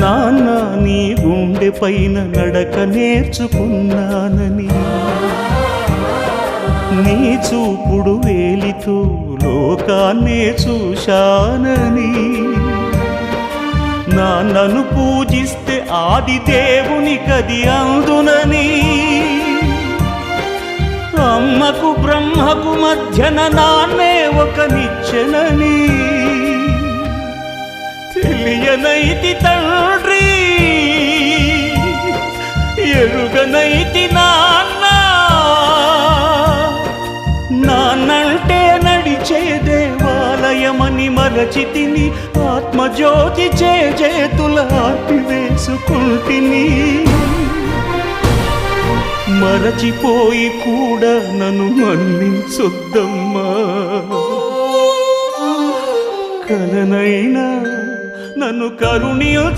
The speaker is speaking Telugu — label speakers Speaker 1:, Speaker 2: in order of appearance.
Speaker 1: నాన్న నీ గుండె పైన నడక నేర్చుకున్నానని, నీ చూపుడు వేలితో లోకాన్నే చూశానని, నాన్నను పూజిస్తే ఆది దేవుని కది అందునని, అమ్మకు బ్రహ్మకు మధ్యన నాన్నే ఒక నిచ్చెనని తెలియనైతి తండ్రి, ఎరుగనైతి నాన్న. నాన్నంటే నడిచే దేవాలయమని మరచితిని, ఆత్మజ్యోతి చేతుల ఆర్పివేసుకుంటిని. మరచిపోయి కూడా నన్ను మన్నించొద్దమ్మా, కలనైనా నన్ను కరుణించు.